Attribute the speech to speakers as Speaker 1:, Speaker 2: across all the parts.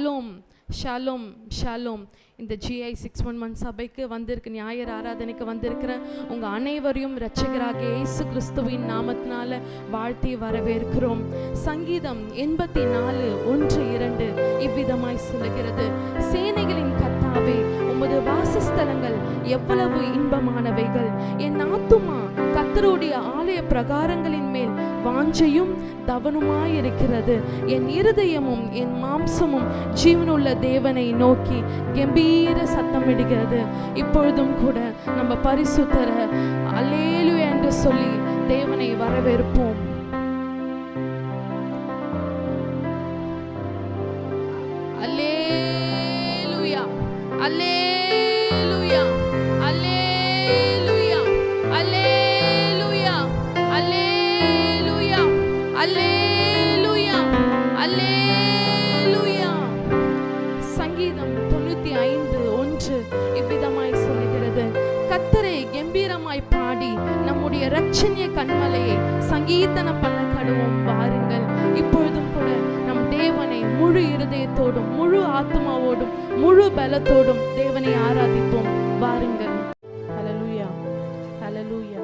Speaker 1: Shalom Shalom Shalom. இந்த GI 611 சபைக்கு வந்திருக்கு, ஞாயிறு ஆராதனைக்கு வந்திருக்கிற உங்கள் அனைவரையும் இரட்சகராகிய இயேசு கிறிஸ்துவின் நாமத்தினால வாழ்த்தி வரவேற்கிறோம். சங்கீதம் 84:1-2 இவ்விதமாய் சொல்லுகிறது, சேனைகளின் கர்த்தாவே, உமது வாசஸ்தலங்கள் எவ்வளவு இன்பமானவைகள். என் ஆத்துமா கர்த்தருடைய ஆலய பிரகாரங்களின் மேல் வாஞ்சையும் தவனுமாயிருக்கிறது. என் இருதயமும் என் மாம்சமும் ஜீவனுள்ள தேவனை நோக்கி கம்பீர சத்தமிடுகிறது. இப்பொழுதும் கூட நம்ம பரிசுத்தர அல்லேலூயா என்று சொல்லி தேவனை வரவேற்போம். அல்லேலூயா அல்லேலூயா அல்லேலூயா அல்லேலூயா அல்லேலூயா அல்லேலூயா அல்லேலூயா. சங்கீதம் 95:1 இவ்விதமாய் சொல்லுகிறது, கர்த்தரை கம்பீரமாய் பாடி நம்முடைய இரட்சணிய கன்மலையை சங்கீதனம் பண்ண கடவோம் வாருங்கள். இப்பொழுதும் கூட நம் தேவனை முழு இருதயத்தோடும் முழு ஆத்மாவோடும் முழு பலத்தோடும் தேவனை ஆராதிப்போம் வாருங்கள்.
Speaker 2: ஹல்லேலூயா ஹல்லேலூயா.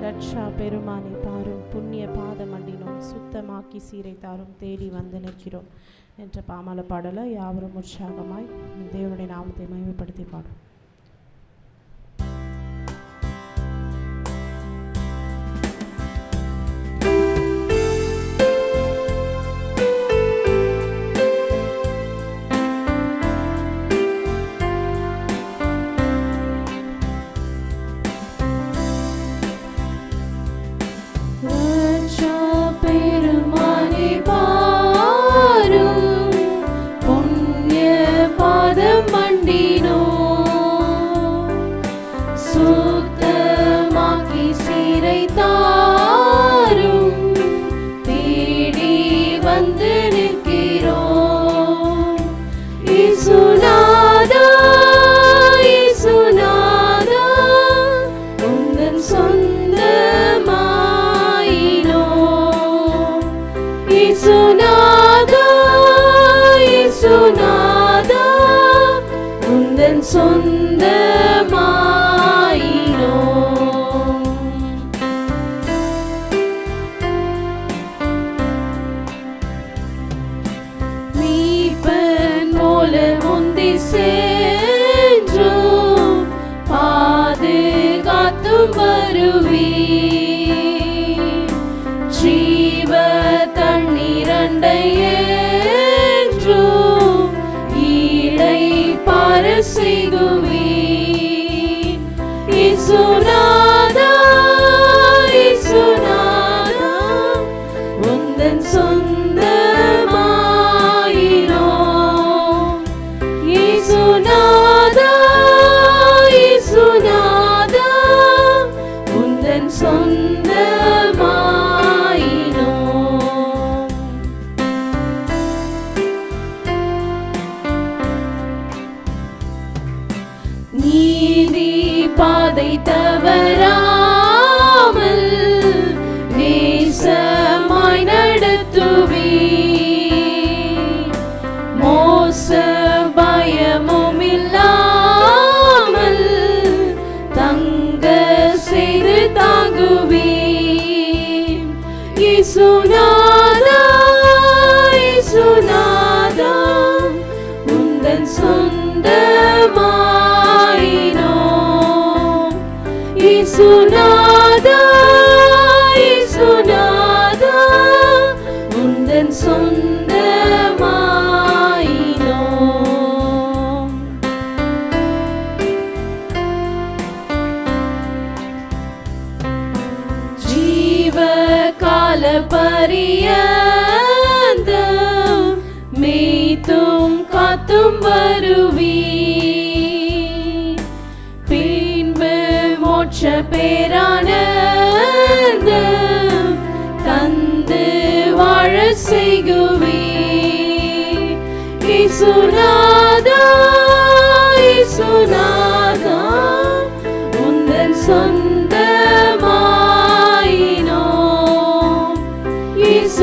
Speaker 2: ரட்சா பெருமானை பாரும், புண்ணிய பாதம் அண்டினோம், சுத்தமாக்கி சீரை தாரும், தேடி வந்து நிற்கிறோம் என்ற பாமல பாடலை யாவரும் உற்சாகமாய் தேவனுடைய நாமத்தை மகிமைப்படுத்தி பாடும்.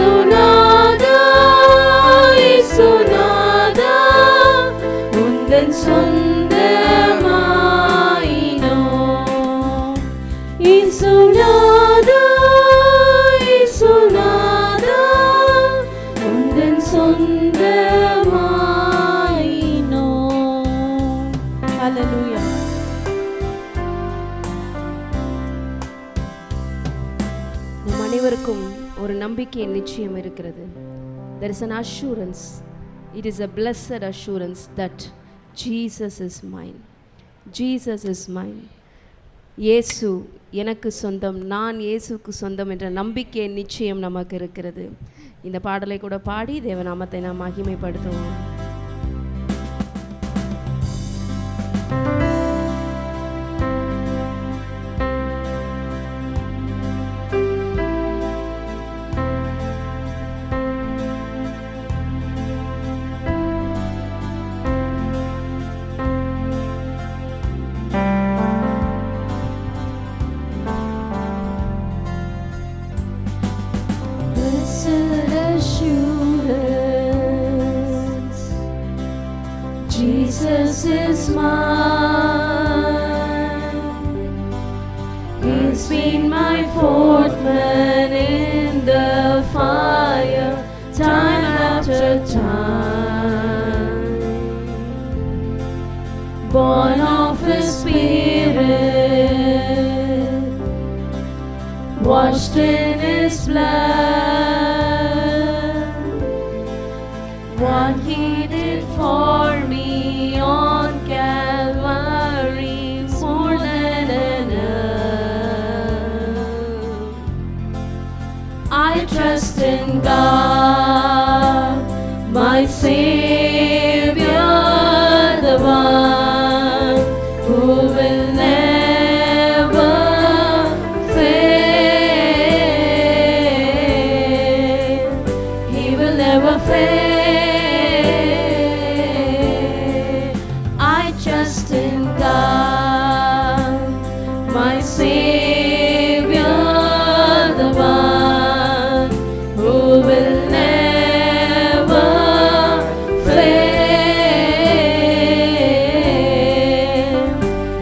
Speaker 3: இயேசுநாதா, இயேசுநாதா,
Speaker 2: Hallelujah.
Speaker 3: நம் அனைவருக்கும் ஒரு நம்பிக்கை நிச்சயம் இருக்கிறது. There is an assurance. It is a blessed assurance that Jesus is mine. Jesus is mine. இயேசு எனக்கு சொந்தம், நான் இயேசுக்கு சொந்தம் என்ற நம்பிக்கை நிச்சயம் நமக்கு இருக்கிறது. இந்த பாடலை கூட பாடி தேவநாமத்தை நாம் மகிமைப்படுத்துவோம்.
Speaker 4: Jesus is mine. He's been my fourth man in the fire, time after time. Born of His Spirit, washed in His blood. What He did for me on Calvary, more than enough. I trust in God, my Savior, the one who will never fail. He will never fail. Trust in God, my Savior, the one who will never fail.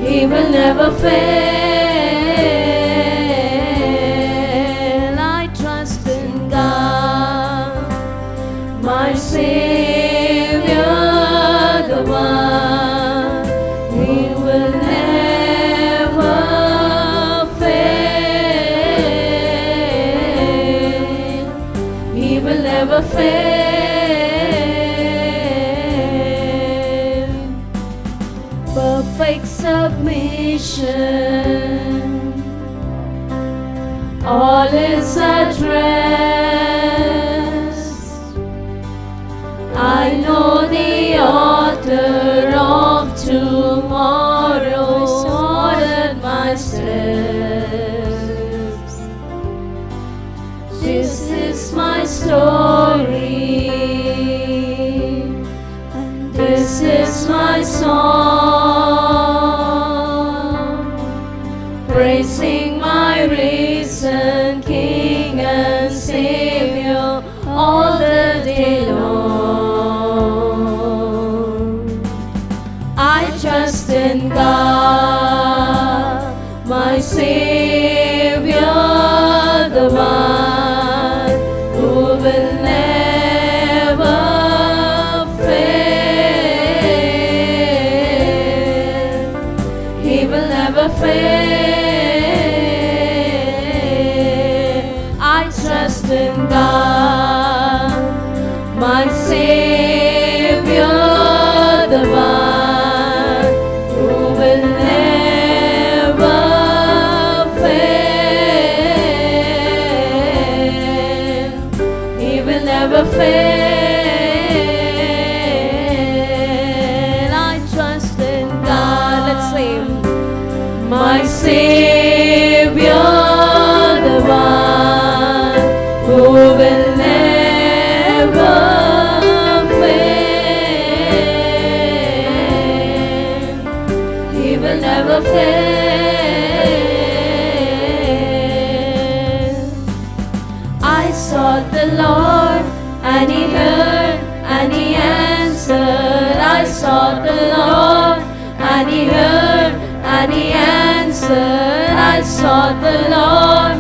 Speaker 4: He will never fail. I trust in God, my Savior, the one He will never fail. He will never fail. Perfect submission, all is at rest. I know the author of tomorrow ordered my steps. This is my story, and this is my song, praising my risen King and Savior all the day long. I trust in God, my Savior, the one who will never fail. He will never fail. I trust in God, my Savior, the one who will never fail. He will never fail. I trust in God. Let's sing. My Savior, the one who will never fail. He will never fail. I sought the Lord, and He heard, and He answered. I sought the Lord, and He heard, and He answered. I sought the Lord,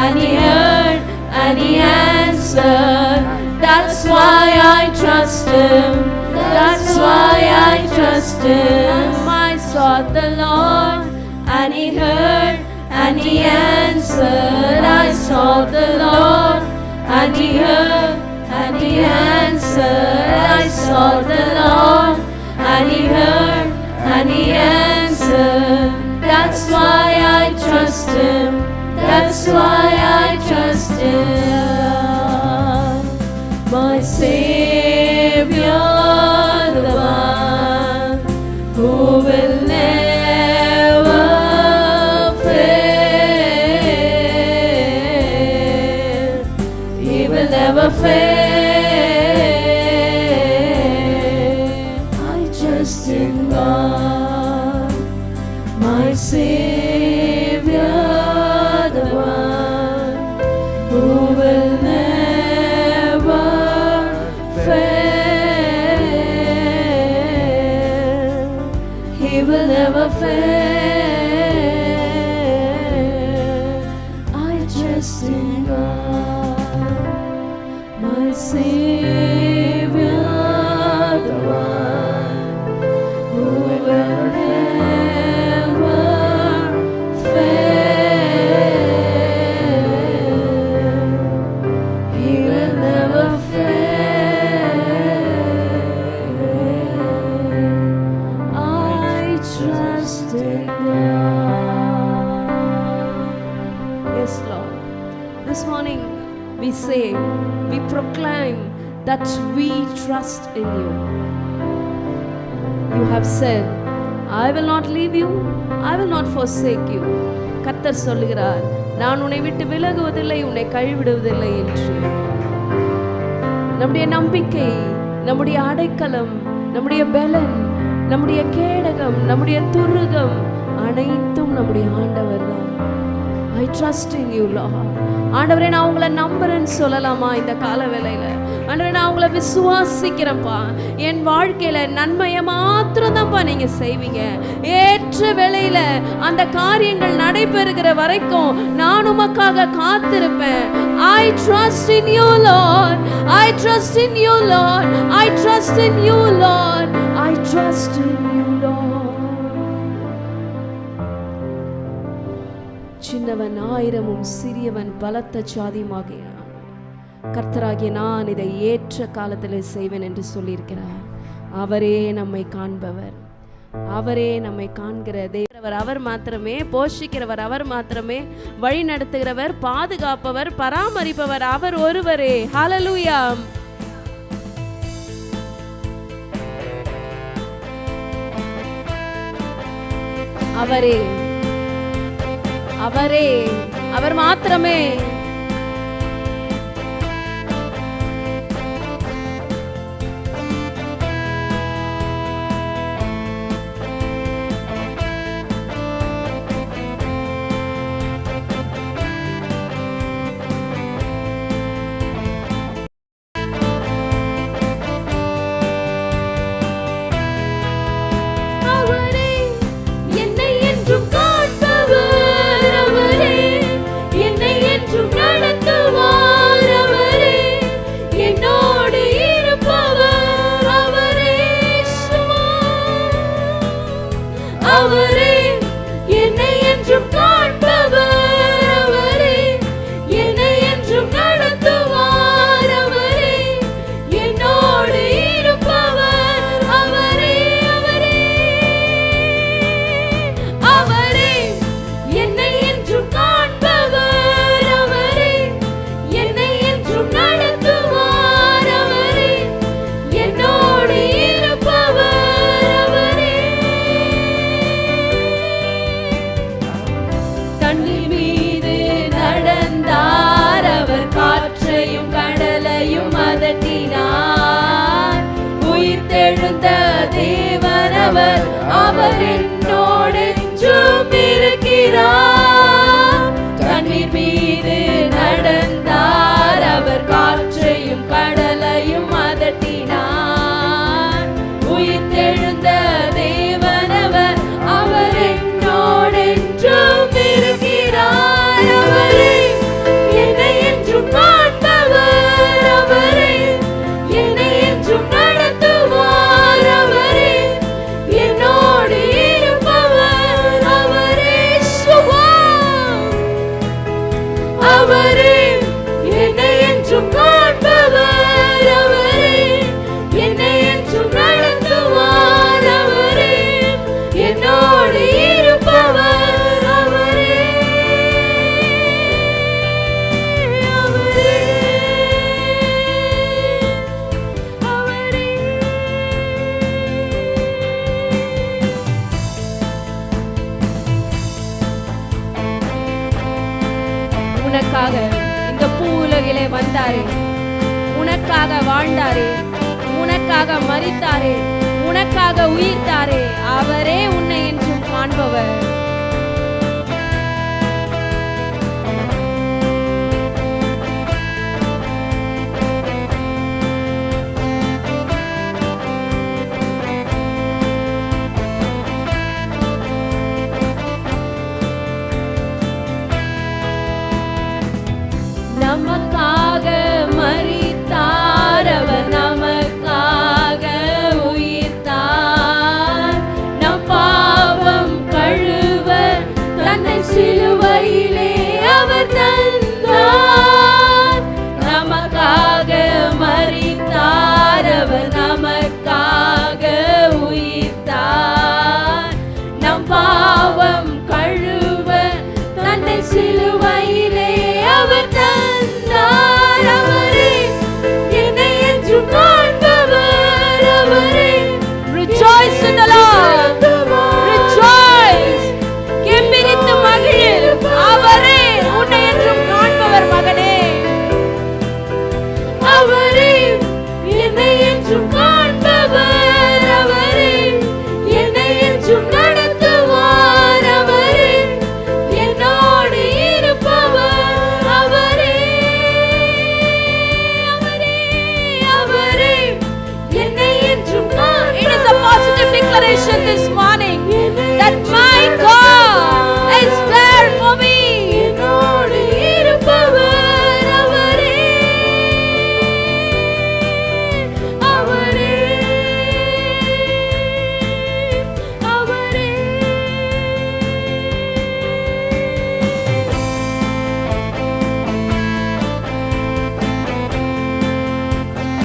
Speaker 4: and He heard, and He answered. That's why I trust Him. That's why I trust Him. My sought the Lord, and He heard, and He answered. I sought the Lord, and He heard, and He answered. I sought the Lord, and He heard, and He answered. That's why I trust Him. That's why I trust Him. My Savior, the one who will never fail. He will never fail. I trust in God, my Savior, the one who will never fail. He will never fail. I trust in God, my Savior, the one who will never fail. He will never fail. I trust in God.
Speaker 3: Yes, Lord. This morning we say, we proclaim that we trust in you. You have said, I will not leave you, I will not forsake you. கர்த்தர் சொல்லுகிறார், நான் உன்னை விட்டு விலகுவதில்லை, உன்னை கைவிடுவதில்லை என்று. நம்முடைய நம்பிக்கை, நம்முடைய அடைக்கலம், நம்முடைய பலன், நம்முடைய கேடகம், நம்முடைய துருகம் அனைத்தும் நம்முடைய ஆண்டவர் தான். I trust in you, Lord. ஆண்டவரே, நான் உங்களை நம்புறேன்னு சொல்லலாமா இந்த கால வேளையில? ஆண்டவரே, நான் உங்களை விசுவாசிக்கிறேன்ப்பா. என் வாழ்க்கையில நன்மையை மாத்திரம் தான்ப்பா நீங்க செய்வீங்க. ஏற்ற வேளையில அந்த காரியங்கள் நடைபெறுகிற வரைக்கும் நான் உமக்காக காத்திருப்பேன். I trust in you, Lord. I trust in you, Lord. I trust in you, Lord. I trust in you, Lord. சின்னவன் ஆயிரமும் சிறியவன் பலத்த சாதியுமாகிய கர்த்தராகிய நான் இதை ஏற்ற காலத்தில் செய்வேன் என்று சொல்லியிருக்கிறார். அவரே நம்மை காண்பவர், அவரே நம்மை காண்கிற தேவர் அவர் மாத்திரமே, போஷிக்கிறவர் அவர் மாத்திரமே, வழி நடத்துகிறவர், பாதுகாப்பவர், பராமரிப்பவர் அவர் ஒருவரே. ஹல்லேலூயா. அவரே, அவரே, அவர் மாத்திரமே.
Speaker 4: தேவனவர், அவர் என்னோடென்றும் இருக்கிறார். தண்ணீர் மீது நடந்தார், அவர் காற்றையும் கடலையும் அதட்டினார். உயிர்த்தெழுந்த தேவனவர், அவர் என்னோடென்றும் இருக்கிறார். அவரே என்னை என்றும் காண்பவர், அவரே என்னை என்றும் நடத்துவார். அவரே என்னோடு இருப்பவர்.
Speaker 3: நமக்காக இந்த பூ உலகிலே வந்தாரே, உனக்காக வாழ்ந்தாரே, உனக்காக மரித்தாரே, உனக்காக உயிர்த்தாரே, அவரே உன்னை என்றும் காண்பவர்.
Speaker 4: நமக்காக மரித்தார், அவர் நமக்காக உயிர்த்தார். நம் பாவம் கழுவ தன்னை சிலுவையிலே அவர் தந்தார். நமக்காக மரித்தார், அவர் நமக்காக உயிர்த்தார். நம் பாவம் கழுவ தன்னை சிலுவையிலே அவர் தந்தார். அவரே என்னை என்றும் காண்பவர், அவரே.
Speaker 3: Rejoice in the Lord. Rejoice. கெம்பீரித்து மகிழு. அவரே உன்னை என்றும் காண்பவர் மகனே.
Speaker 4: அவரே என்னை என்றும் காண்பவர், அவரே என்னை என்றும் நடத்துவார். அவரே என்னோடு இருப்பவர், அவரே. அவரே அவரே என்னை என்றும்
Speaker 3: It is a positive declaration this morning that my God is there for me.
Speaker 4: என்னோடு இருப்பவர், அவரே. அவரே அவரே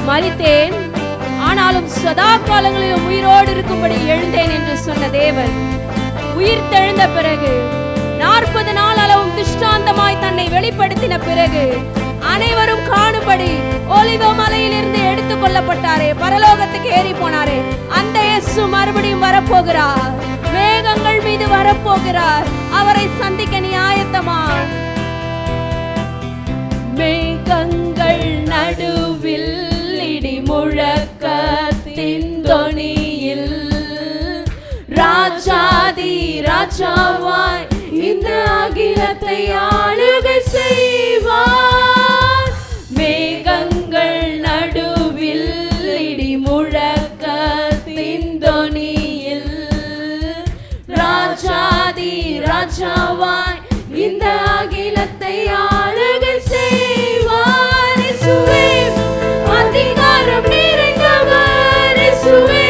Speaker 3: மரித்தேன், ஆனாலும் சதா காலங்களிலும் உயிரோடு இருக்கும்படி எழுந்தேன் என்று சொன்ன தேவன் உயிர் தெழுந்த பிறகு 40 நாள் அளவும் திஷ்டாந்தமாய் தன்னை வெளிப்படுத்தின பிறகு அனைவரும் காணும்படி ஒலிவ மலையிலிருந்து எடுத்துக் கொள்ளப்பட்டாரே, பரலோகத்துக்கு ஏறி போனாரே, அந்த இயேசு மறுபடியும் வரப்போகிறார். மேகங்கள் மீது வரப்போகிறார். அவரை சந்திக்க நீ ஆயத்தமா?
Speaker 4: மேகங்கள் நடுவில் இடி முழக்கத்தின் தொனியில் ராஜாதி ராஜாவாய் இந்த அகிலத்தை ஆளுகை செய்வார். மேகங்கள் நடுவில் இடி முழக்கத்தின் தொனியில் ராஜாதி ராஜாவாய் இந்த அகிலத்தை ஆளுகை செய்வார். இயேசுவே அதிகாரம் நிறைந்தவர், இயேசுவே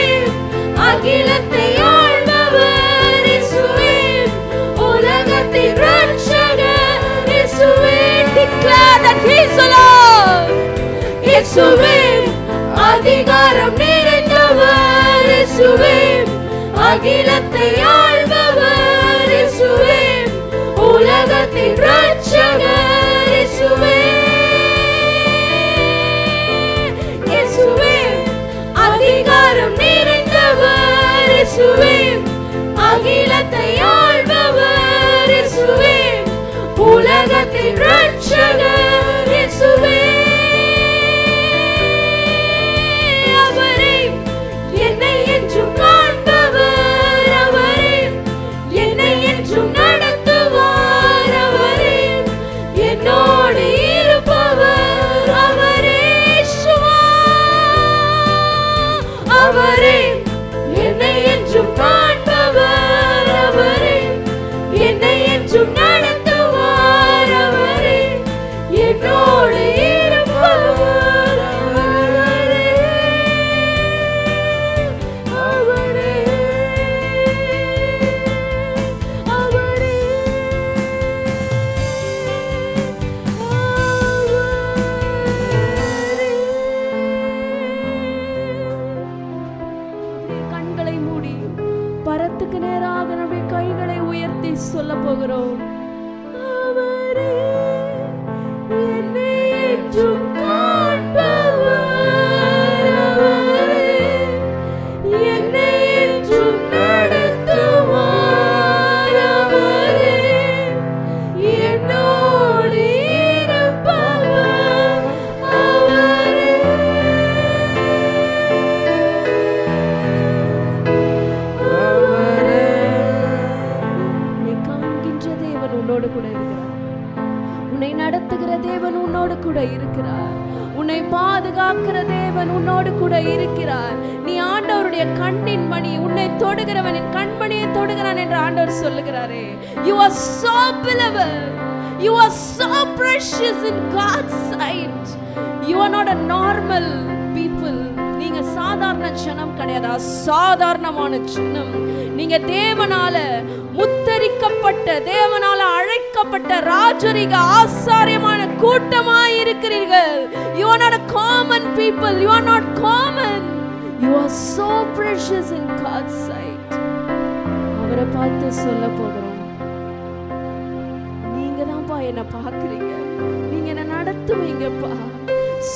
Speaker 4: அகிலத்தை ஆள்பவர், இயேசுவே உலகத்தின் ரட்சகர், இயேசுவே.
Speaker 3: Declare that he is the Lord.
Speaker 4: இயேசுவே அதிகாரம் நிறைந்தவர், இயேசுவே அகிலத்தை ஆள்பவர், இயேசுவே உலகத்தின் ரட்சகர், இயேசுவே. இயேசுவே அதிகாரம் நிறைந்தவர், இயேசுவே அகிலத்தை ஆள்பவர், இயேசுவே உலகத்தின் ரட்சகர், இயேசுவே. அவரே என்னை என்றும் காண்பவர், அவரே என்னை என்றும் நடத்துவார். அவரே என்னோடு இருப்பவர், அவரே. இயேசுவா அவரே என்னை என்றும் காண்பவர், அவரே என்னை என்றும் நடத்துவார். அவரே என்னோடு இருப்பவர், அவரே. அவரே அவரே
Speaker 3: கண்களை மூடி பரத்துக்கு நேராக நம்முடைய கைகளை உயர்த்தி சொல்ல போகிறோம்.
Speaker 4: அவரே என்னை என்றும் காண்பவர், அவரே என்னை என்றும் நடத்துவார். அவரே என்னோடு
Speaker 3: உன்னோடு கூட இருக்கிறார். உன்னை நடத்துகிற தேவன் உன்னோடு கூட இருக்கிறார். உன்னை பாதுகாக்கிற தேவன் உன்னோடு கூட இருக்கிறார். நீ ஆண்டவருடைய கண்ணின் மணி, உன்னை தொடுகிறவனின் கண்மணியை தொடுகிறான் என்று ஆண்டவர் சொல்லுகிறாரே. You are so beloved. You are so precious in God's sight. You are not a normal people. நீங்க சாதாரண ஜனம் கிடையாது, அசாதாரணமான ஜனம். நீங்க தேவனால முத்தரிக்கப்பட்ட, தேவனால அழைக்கப்பட்ட ராஜரிக ஆசாரியமான கூட்டமாய் இருக்கிறீர்கள். You are not a common people. You are not common. You are so precious in God's sight. அவரை பார்த்து சொல்ல போகிறோம், நீங்க தான்ப்பா என்ன பார்க்கிறீங்க, நீங்க என்ன நடத்துவீங்கப்பா.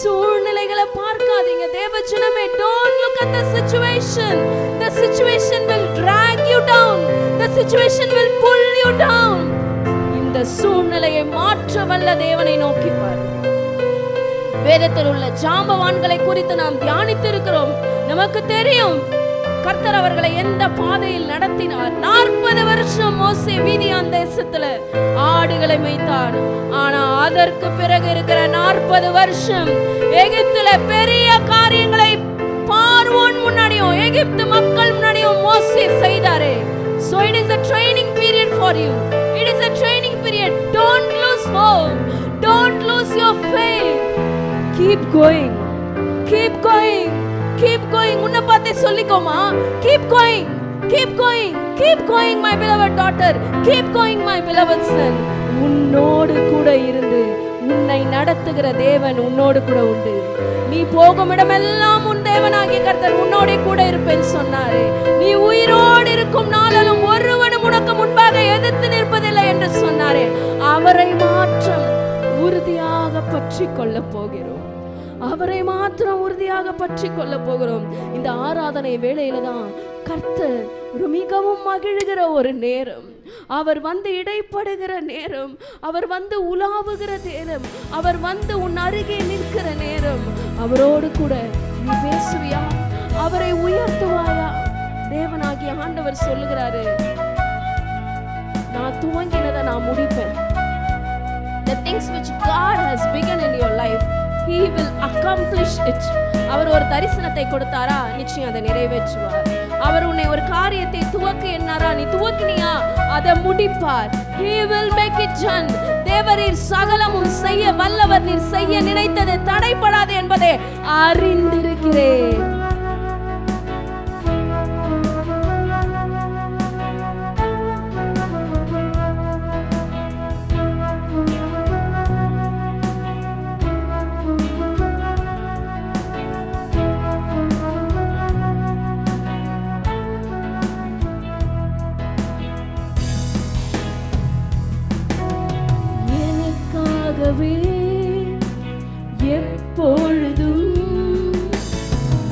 Speaker 3: சூழ்நிலைகளை பார்க்காதீங்க தேவஜனமே. Don't look at the situation. The situation will drag you down. The situation will pull you down. இந்த சூழ்நிலையை மாற்ற வல்ல தேவனை நோக்கி பாரு. வேதத்தில் உள்ள ஜாம்பவான்களை குறித்து நாம் தியானித்து இருக்கிறோம். நமக்கு தெரியும் கர்த்தர் அவர்களை எந்த பாதையில் நடத்தினார். 40 வருஷம் மோசே மீதியான் தேசத்துல ஆடுகளை மேய்த்தான். ஆனா அதற்கு பிறகு இருக்கிற 40 வருஷம் எகிப்துல பெரிய காரியங்களை பார்வோன் முன்னாடியும் எகிப்து மக்கள் முன்னாடியும் மோசே செய்தாரே. So it is a training period for you. It is a training period. Don't lose hope. Don't lose your faith. Keep going. Keep going. Keep going. உன்னை பார்த்தே சொல்லிக்கோமா. Keep going. Keep going. Keep going my beloved daughter. Keep going my beloved son. உன்னோடு கூட இருந்து உன்னை நடத்துகிற தேவன் உன்னோடு கூட உண்டு. நீ போகும் இடமெல்லாம் உன் தேவனாகிய கர்த்தர் உன்னோட கூட இருப்பேன்னு சொன்னாரே. நீ உயிரோடு இருக்கும் நாளும் ஒருவனும் உனக்கு முன்பாக எதிர்த்து நிற்பதில்லை என்று சொன்னாரே. அவரை மாற்றம் உறுதியாக பற்றி கொள்ள போகிறோம். அவரை மாத்திரம் உறுதியாக பற்றி கொள்ள போகிறோம். இந்த ஆராதனை வேளையில தான் கர்த்தர் மிகவும் மகிழ்கிற ஒரு நேரம். அவர் வந்து இடைப்படுகிற நேரம். அவர் வந்து உலாவுகிற நேரம். அவர் வந்து உன் அருகே நிற்கிற நேரம். அவரோடு கூட நீ பேசுவியா? அவரை உயர்த்துவாயா? தேவனாகிய ஆண்டவர் சொல்லுகிறாரு, நான் துவங்கினதை நான் முடிப்பேன். The things which God has begun in your life, He will accomplish it. அவர் ஒரு தரிசனத்தை கொடுத்தாரா, நிச்சயம் அதை நிறைவேற்றுவார். அவர் உன்னை ஒரு காரியத்தை துவக்கு என்னாரா, நீ துவக்கினியா, அதை முடிப்பார். He will make it done. தேவரீர் சகலமும் செய்ய வல்லவர். நீர் செய்ய நினைத்தது தடைப்படாது என்பதை அறிந்திருக்கிறேன். எப்பொழுதும்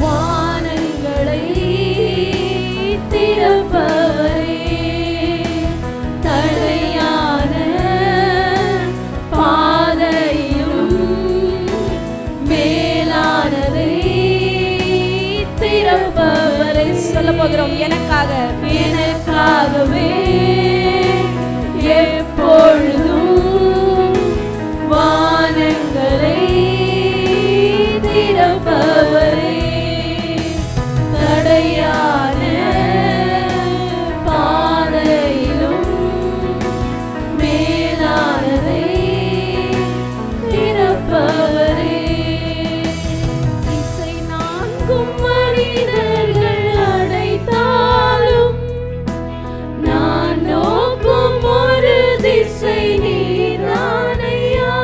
Speaker 3: வானங்களை திறப்பவரே, தடையான பாதையும் மேலானதை திறப்பவரே. சொல்ல போகிறோம், எனக்காகவே எப்பொழுதும் வானங்களை திறப்பவரே, தடையான பாதையிலும் மேலானதை திறப்பவரே. திசை நான்கும் மனிதர்கள் அடைத்தாலும் நான் நோக்கும் ஒரு திசை நீரானையா.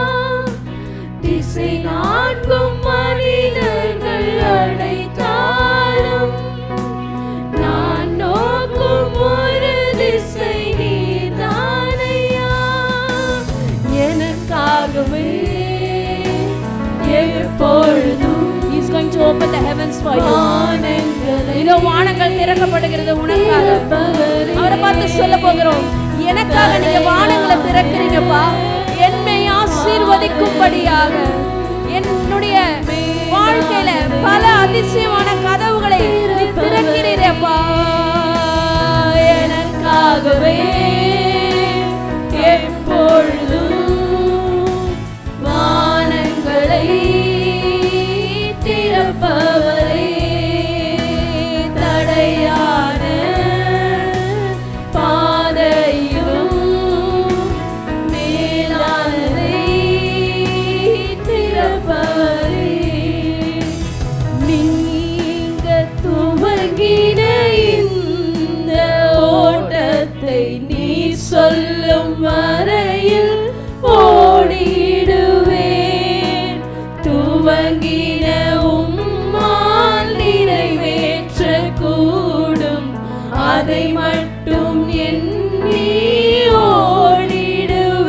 Speaker 3: திசை நான்கும் மனிதர்கள் அடைத்தாலும் நான் நோக்கும் ஒரு திசை நீதானையா. எனக்காகவே எப்பொழுதும் He's going to open the heavens for you. இதோ வானங்கள் திறக்கப்படுகிறது உனக்காக. அவரை பார்த்து சொல்ல போகிறோம், எனக்காக நீங்க வானங்களை திறக்கிறீங்கப்பா. என்னை ஆசீர்வதிக்கும்படியாக என்னுடைய வாழ்க்கையில பல அதிசயமான கதவுகளை திறக்கிறீரப்பா. எனக்காகவே எப்போ
Speaker 4: சொல்லும் வரையில் ஓடிடுவேன். துவங்கின உம்மால் நிறைவேற்ற கூடும், அதை மட்டும் எண்ணி ஓடிடுவேன்.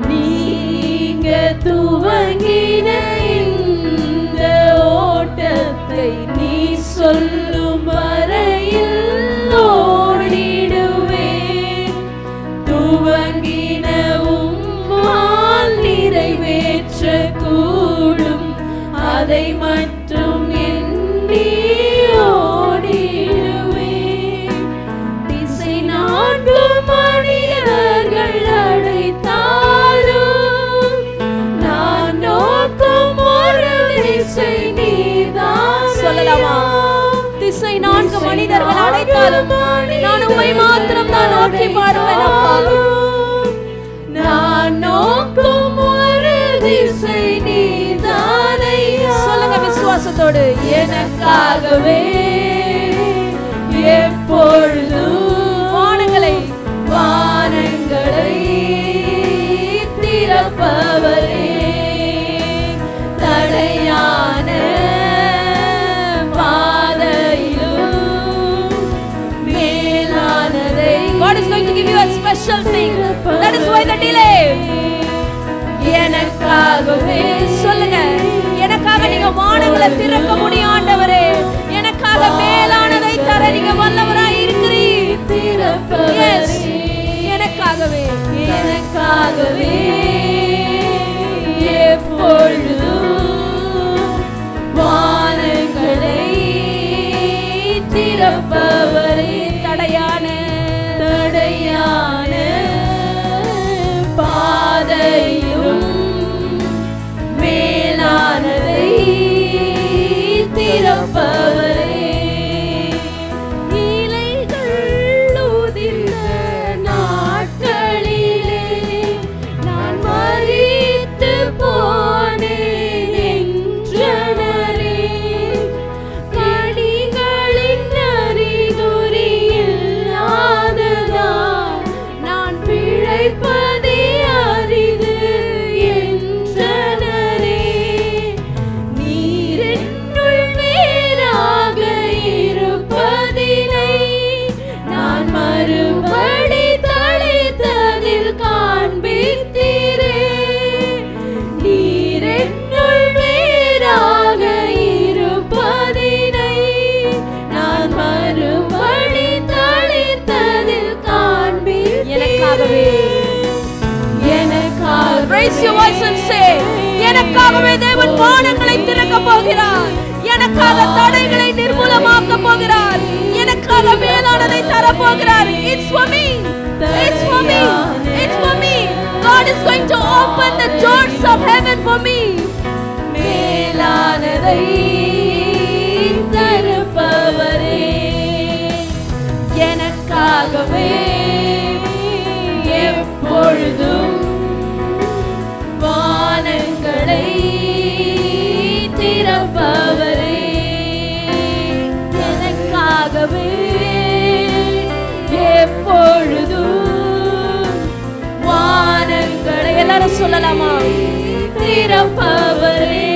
Speaker 4: நீங்க துவங்கின இந்த ஓட்டத்தை நீ சொல்லும் வரையில் ஓடிடுவேன். துவங்கின உம்மால் நிறைவேற்ற கூடும், அதை மட்டும் எண்ணி ஓடிடுவேன். திசை நான்கும் மனிதர்கள் அழைத்தாலும் நான் நோக்கும் ஒரு திசை நீதான்.
Speaker 3: சொல்லலாமா? திசை நான்கு மனிதர்கள் அழைத்தாலும் நான் உம்மை மாத்திரம் தான் நோக்கி பாடுவேன் அப்பா.
Speaker 4: நான் நோக்கும் ஒரு திசை நீதானையா.
Speaker 3: சொல்லுங்க விசுவாசத்தோடு.
Speaker 4: எனக்காகவே எப்பொழுதும் வானங்களை திறப்பவரே, தடையான பாதையிலும் மேலானதை.
Speaker 3: God is going to give you a special thing. That is why the delay.
Speaker 4: எனக்காகவே
Speaker 3: சொல்லுங்க, எனக்காக நீங்க வானங்களை திறக்க முடியும் ஆண்டவரே. எனக்காக மேலானதை தர நீங்க வல்லவராய் இருக்கிறீர். Yes, எனக்காகவே
Speaker 4: எனக்காகவே எப்பொழுதும் வானங்களை திறப்பவரே, தடையான பாதையும் மேலானதை திறப்பவரே. இலைகள் உதிர்ந்த நாட்களிலே நான் மரித்து போனேன் என்றனரே. கனிகளின் அறிகுறி இல்லாததால் நான் பிழைப்பதே அரிது என்றனரே. நீர் என்னுள் வேறாக இருப்பதினை நான் மறுபடி தளித்ததில் காண்பித்தீரே. நீர் என்னுள் வேறாக இருப்பதினை நான் மறுபடி தளித்ததில்
Speaker 3: எனக்காகவே.
Speaker 4: எனக்காக.
Speaker 3: Raise your voice and say, எனக்காகவே தேவன் வானங்களை திறக்க போகிறார். எனக்காக தடைகளை நிர்மூலமாக்க போகிறார். எனக்காக மேலானதை தர போகிறார். It's for me. It's for me. It's for me. God is going to open the doors of heaven for me.
Speaker 4: மேலானதை தருப்பவரே, எனக்காகவே எப்பொழுதும் வானங்களை திறப்பவரே. எனக்காகவே எப்பொழுதும் வானங்களை
Speaker 3: எல்லாரும் சொல்லலாமா?
Speaker 4: திறப்பவரே.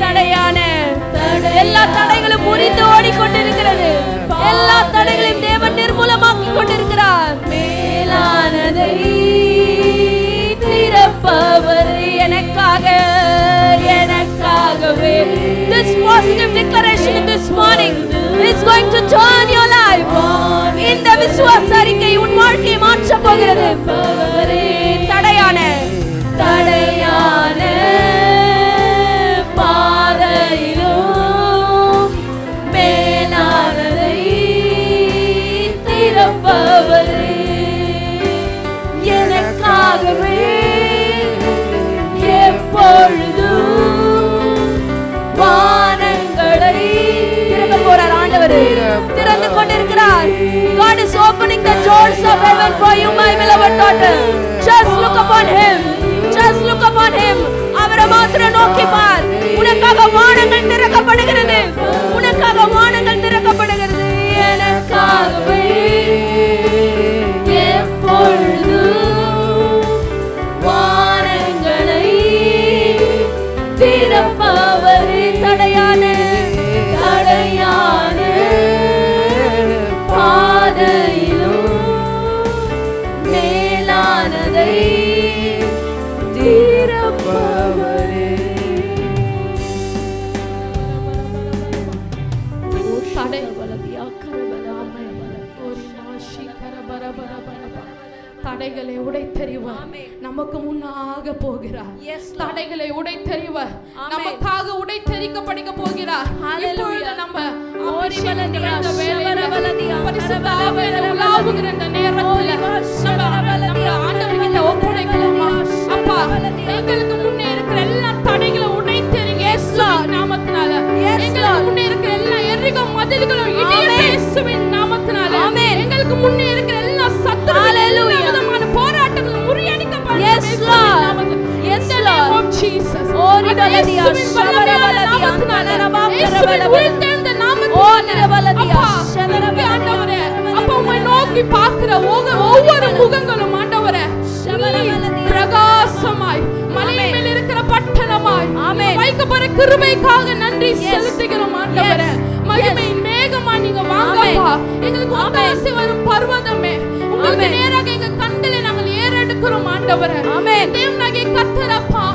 Speaker 3: தடையான எல்லா தடைகளும் முறிந்து ஓடிக்கொண்டிருக்கிறது. எல்லா தடைகளையும் தேவன் நிர்மூலமாக்கி கொண்டிருக்கிறார்.
Speaker 4: மேலானதை திறப்பவரே, எனக்காகவே.
Speaker 3: This positive declaration this morning is going to turn your life. இந்த விசுவாச அறிக்கை உன் வாழ்க்கையை மாற்ற போகிறது. தடையான
Speaker 4: பாதையிலும் மேலானதை திறப்பவரே, எனக்காகவே எப்பொழுதும் வானங்களை
Speaker 3: திறக்க போறார் ஆண்டவர். திறந்து கொண்டிருக்கிறார். God is opening the doors of heaven for you, my beloved daughter. Just look upon him. Just look upon him. அவரை மாத்திரம் நோக்கி பார். உனக்காக வானங்கள் திறக்கப்படுகிறது. உனக்காக வானங்கள் திறக்கப்படுகிறது.
Speaker 4: எனக்காகவே அதை தீரப்பவரே.
Speaker 1: தடைகளை உடைத்தறிவார், நமக்கு முன்னாக போகிறார். தடைகளை உடைத்தறிவார், நமக்காக உடைத்தறிக்கப்படிக்க போகிறார். இப்பொழுது நம்ம உலாவுகிற இந்த நேரத்தில் நம்ம ஆண்டவர்கிட்ட ஒப்படைக்கலாமா? அப்பா, எங்களுக்கு முன்னே இருக்கிற எல்லா தடைகளை உடைத்தறிங்க இயேசுவின் நாமத்தினால. எங்களுக்கு முன்னே இருக்கிற எல்லா எரிகோ மதில்களும் இடியட்டும் இயேசுவின் நாமத்தினால. எங்களுக்கு முன்னே இருக்கிற எல்லா சத்துருக்களும் விதமான போராட்டங்களும் முறியடிக்கப்படும் இயேசுவின் நாமத்தினால. Yes Lord Jesus.
Speaker 4: ஓரிடலதியா ஷவரவலதியா
Speaker 1: உயிர்த்தெழுந்த நாமத்தினால ஆண்டவரே, அப்பா உம்மை நோக்கி பார்க்கிற ஒவ்வொரு முகங்களும் ஆண்டவரே பிரகாசமாய் மலை மேல் இருக்கிற பட்டணமாய் வைக்கப்பட்ட கிருபைக்காக நன்றி செலுத்துகிறோம் ஆண்டவரே. மகிமையின் மேகமா நீங்க வாங்கப்பா. எங்களுக்கு ஒத்தாசை வரும் பர்வதமே, உங்களுக்கு நேராக எங்க கண்களை நாங்கள் ஏறெடுக்கிறோம் ஆண்டவரே. தேவனாகிய கர்த்தரப்பா,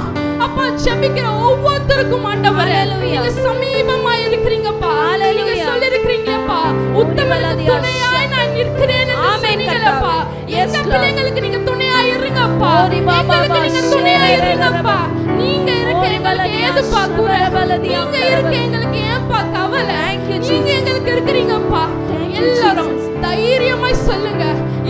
Speaker 1: அப்பா ஜெபிக்கிற ஒவ்வொருத்தருக்கும் ஆண்டவரே நீங்க சமீபமா இருக்கிறீங்கப்பா. நீங்க சொல்லி இருக்கிறீங்களப்பா, உத்தமனுக்கு துணையாய் நான் நிற்கிறேன் என்று சொன்னீங்களப்பா. எங்க பிள்ளைங்களுக்கு நீங்க துணையாய் இருங்கப்பா. எங்களுக்கு நீங்க துணையாய் இருங்கப்பா. நீங்க இருக்க எங்களுக்கு ஏதுப்பா குறை? நீங்க இருக்க எங்களுக்கு ஏன்பா கவலை? நீங்க எங்களுக்கு இருக்கிறீங்கப்பா. எல்லாரும் தைரியமாய் சொல்லுங்க,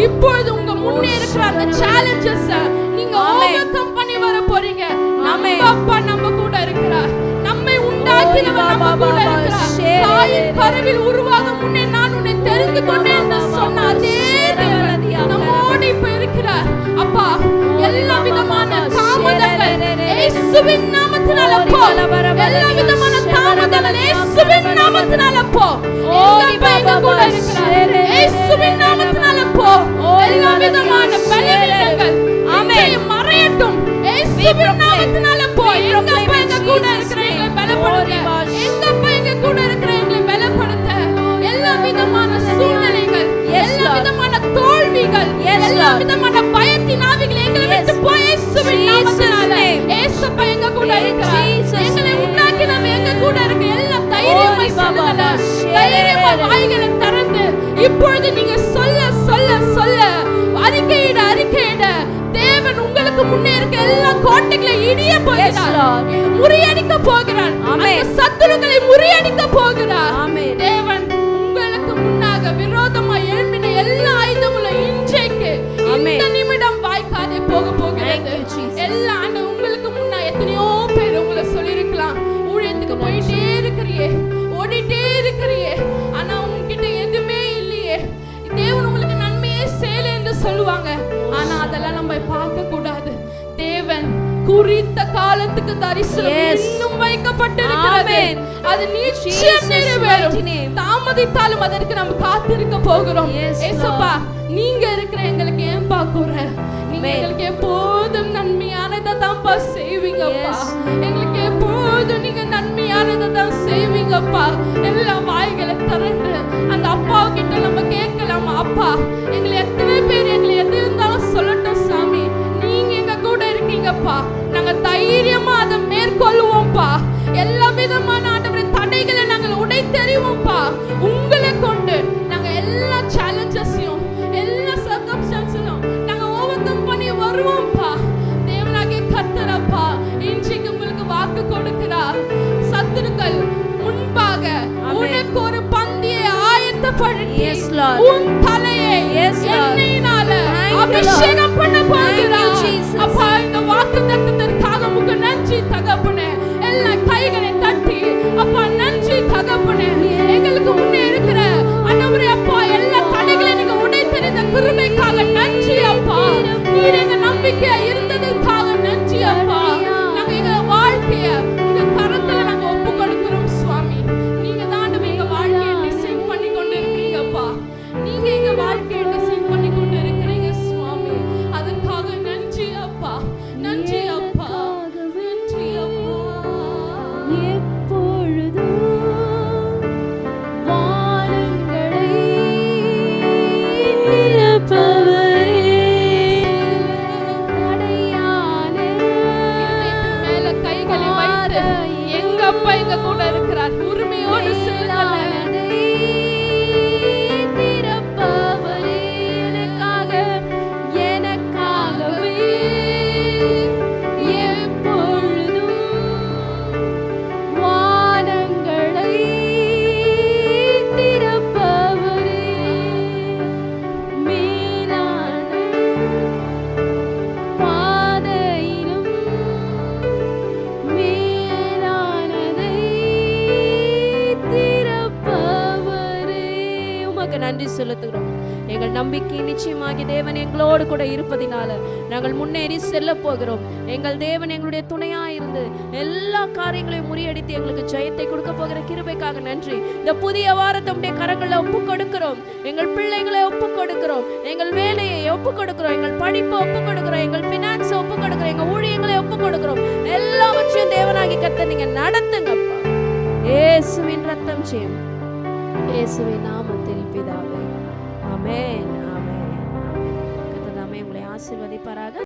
Speaker 1: இப்பொழுது உங்க முன்னே இருக்கிற அந்த சேலஞ்சஸ் நீங்க ஓவர்கம் பண்ணி வர போறீங்க. நம்ம அப்பா நம்ம கூட இருக்கிறார். நம்மை உண்டாக்கினவர் நம்ம கூட இருக்கிறார். தாயின் கருவில் உருவாக முன்னே நான் உன்னை தெரிந்து கொண்டேன் என்று சொன்ன அதே தேவன் நம்மோடு இப்ப இருக்கிறார். அப்பா, எல்லா விதமான தாமதங்கள் இயேசுவின் நாமத்தினால போ. எல்லா விதமான தாமதங்கள் இயேசுவின் நாமத்தினால போ. எங்க கூட இருக்கிறார் இயேசுவின் நாமத்தினால போ. எல்லா விதமான பலவீனங்கள் மறையட்டும் இயேசுவின் நாமத்தினால போ. எங்க கூட இருக்கிற எங்களை பலப்படுத்த, எங்க கூட இருக்கிற எங்களை பலப்படுத்த. எல்லா விதமான சூழ்நிலைகள், எல்லா விதமான தோல்விகள், எல்லா விதமான பயத்தின் ஆவிகள் எங்களை விட்டு போய் இயேசுவின் நாமத்தினால இயேசுப்பா எங்க கூட இருக்கிறார். எங்களை உண்டாக்கினவர் எங்க கூட இருக்கு. எல்லாம் தைரியமாய் சொல்லுங்க. தைரியமாய் வாய்களை திறந்து இப்பொழுது நீங்க சொல்ல சொல்ல சொல்ல அறிக்கையிட அறிக்கையிட தேவன் உங்களுக்கு முன்னே இருக்க எல்லா கோட்டைகளை இடிய போகிறார், முறியடிக்க போகிறார். அந்த சத்துருக்களை முறியடிக்க போகிறார். தேவன் உங்களுக்கு முன்னாக விரோதமாய் எழும்பின எல்லா ஆயுதங்களும் இன்றைக்கு இந்த நிமிடம் வாய்க்காதே போக போகிறது. எல்லா ஆண்டு உங்களுக்கு முன்னா எத்தனையோ பேர் உங்களை சொல்லியிருக்கலாம், ஊழியத்துக்கு போயிட்டே இருக்கிறியே, ஓடிட்டே இருக்கிறியே, ஆனா உங்ககிட்ட எதுவுமே இல்லையே, தேவன் உங்களுக்கு நன்மையே செய்யல என்று சொல்லுவாங்க. ஆனா அதெல்லாம் நம்ம பார்க்க கூடாது. தேவன் குறித்த காலத்துக்கு தரிசனம் இன்னும் வைக்கப்பட்டிருக்கிறது. அது நிச்சயம் நிறைவேறும். தாமதித்தாலும் அதற்கு நம்ம காத்திருக்க போகிறோம். ஏசப்பா, நீங்க இருக்கிற எங்களுக்கு ஏன் பாக்குற? நீங்க எங்களுக்கு எப்போதும் நன்மையானதை தான்ப்பா செய்வீங்கப்பா. எங்களுக்கு எப்போதும் நீங்க நன்மையானதை தான் செய்வீங்கப்பா. எல்லா வாய்களை திறந்து அந்த அப்பா கிட்ட நம்ம கேட்கலாமா? அப்பா, எங்களை எத்தனை பேர் எங்களை எது இருந்தாலும் சொல்லட்டும் சாமி, நீங்க எங்க கூட இருக்கீங்கப்பா. நாங்க தைரியமா அதை மேற்கொள்வோம்ப்பா. எல்லா விதமான ஆண்டவரின் தடைகளை நாங்கள் உடைத்தெறிவோம்ப்பா. உங்களை கொண்டு நாங்க எல்லா சேலஞ்சஸையும் எல்லா சர்க்கம்ஸ்டன்ஸையும் நாங்க ஓவர்கம் பண்ணி வருவோம்ப்பா. தேவனாகிய கர்த்தரப்பா இன்றைக்கு உங்களுக்கு வாக்கு கொடுக்கிறார். சத்துருக்கள் முன்பாக உனக்கு ஒரு பந்தியை ஆயத்தப்படுத்தி உன் தலையை எண்ணெயினால அபிஷேகம் பண்ண போகிறார். அப்பா, இந்த வாக்கு தத்தத்திற்காக உமக்கு நன்றி தகப்பனே. எல்லா கைகளை தட்டி அப்பா நன்றி தகப்பனே. எங்களுக்கு முன்னே இருக்கிற ஆண்டவரே அப்பா, எல்லா தடைகளை நீங்க உடைத்தெறிந்த கிருபைக்காக நன்றி அப்பா. நீர் எங்க நம்பிக்கையா இருந்ததுக்காக நன்றி அப்பா. நாங்க எங்க வாழ்க்கைய உங்க கரத்துல நாங்க ஒப்பு கொடுக்கிறோம் சுவாமி. நீங்க தான் எங்க வாழ்க்கையை டிசைன் பண்ணி கொண்டு இருக்கீங்கப்பா. நீங்க
Speaker 3: நிச்சயமாகி தேவன் எங்களோடு கூட இருப்பதினால நாங்கள் முன்னேறி செல்ல போகிறோம். எங்கள் தேவன் எங்களுடைய துணையாயிருந்து எல்லா காரியங்களையும் முறியடித்து எங்களுக்கு ஜெயத்தை கொடுக்க போகிற கிருபைக்காக நன்றி. இந்த புதிய வாரத்தை உடைய கரங்களை ஒப்பு கொடுக்கிறோம். எங்கள் பிள்ளைகளை ஒப்பு கொடுக்கிறோம், எங்கள் வேலையை ஒப்பு கொடுக்கிறோம், எங்கள் படிப்பை ஒப்பு கொடுக்கிறோம், எங்கள் பினான்ஸை ஒப்பு கொடுக்கிறோம், எங்கள் ஊழியங்களை ஒப்பு கொடுக்கிறோம். எல்லாவற்றையும் தேவனாகி கர்த்தர் நீங்க நடத்துங்கப்பா. இயேசுவின் ரத்தம் ஜெயம், இயேசுவின் நாமத்தில் பிதாவே, ஆமென், ஆமென், ஆமென். கர்த்தர் தாமே உங்களை ஆசீர்வதிப்பாராக.